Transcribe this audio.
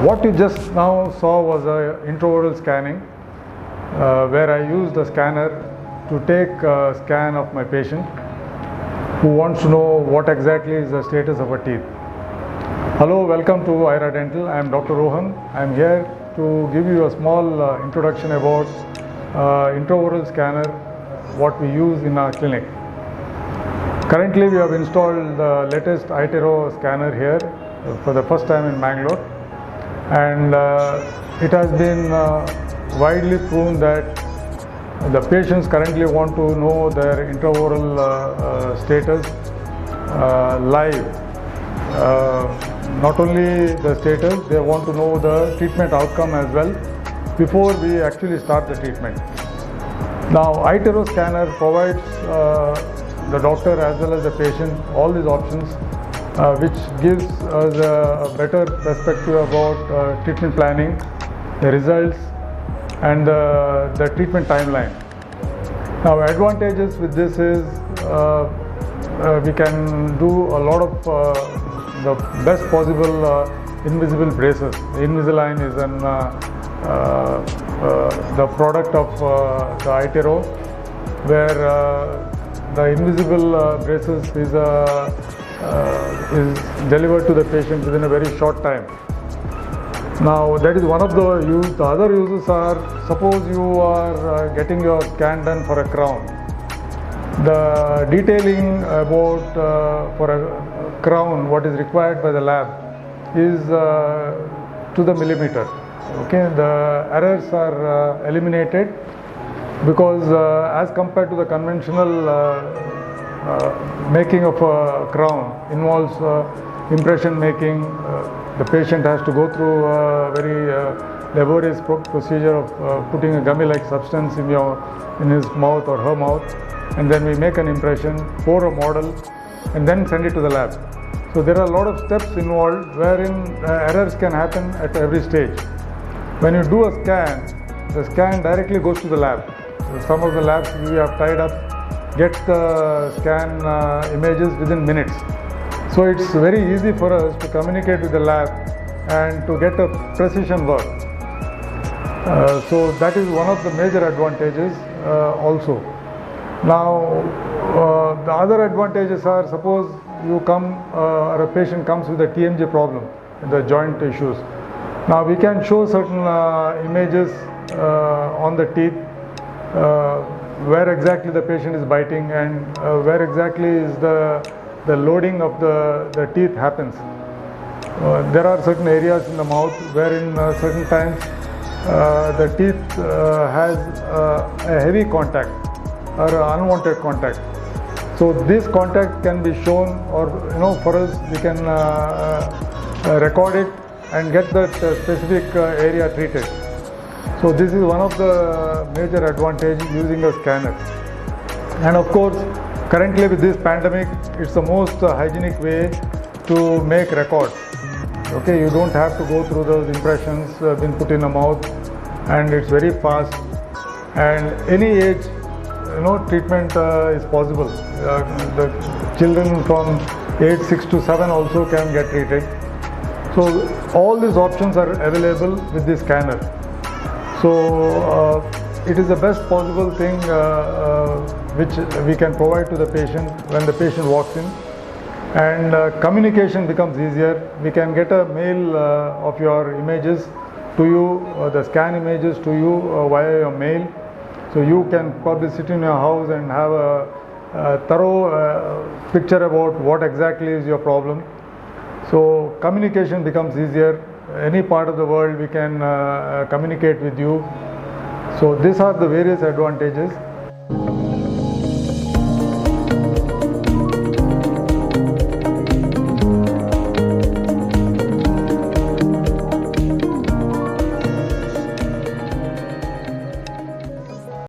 What you just now saw was a intraoral scanning where I used a scanner to take a scan of my patient who wants to know what exactly is the status of her teeth. Hello, welcome to IRA Dental. I am Dr. Rohan. I am here to give you a small introduction about intraoral scanner, what we use in our clinic. Currently we have installed the latest iTero scanner here for the first time in Bangalore, and it has been widely proven that the patients currently want to know their intraoral status live. Not only the status, they want to know the treatment outcome as well before we actually start the treatment. Now, iTero scanner provides the doctor as well as the patient all these options, which gives us a better perspective about treatment planning, the results, and the treatment timeline. Now, advantages with this is we can do a lot of the best possible invisible braces. Invisalign is the product of the iTero, where the invisible braces is delivered to the patient within a very short time. Now, that is one of the use. The other uses are, suppose you are getting your scan done for a crown. The detailing about for a crown, what is required by the lab, is to the millimeter. Okay, the errors are eliminated because as compared to the conventional making of a crown involves impression making. The patient has to go through a very laborious procedure of putting a gummy-like substance in his mouth or her mouth, and then we make an impression, pour a model, and then send it to the lab. So there are a lot of steps involved wherein errors can happen at every stage. When you do a scan, the scan directly goes to the lab. Some of the labs we have tied up get the scan images within minutes. So it's very easy for us to communicate with the lab and to get a precision work. So that is one of the major advantages also. Now, the other advantages are, suppose you come or a patient comes with a TMJ problem, the joint issues. Now we can show certain images on the teeth where exactly the patient is biting and where exactly is the loading of the teeth happens. There are certain areas in the mouth wherein certain times the teeth has a heavy contact or unwanted contact. So this contact can be shown, or for us we can record it and get that specific area treated. So this is one of the major advantages using a scanner. And of course, currently with this pandemic, it's the most hygienic way to make records. Okay, you don't have to go through those impressions being put in the mouth, and it's very fast. And any age, treatment is possible. The children from age 6 to 7 also can get treated. So all these options are available with this scanner. So it is the best possible thing which we can provide to the patient when the patient walks in, and communication becomes easier. We can get a mail of your images to you, the scan images to you via your mail. So you can probably sit in your house and have a thorough picture about what exactly is your problem. So communication becomes easier. Any part of the world we can communicate with you. So these are the various advantages.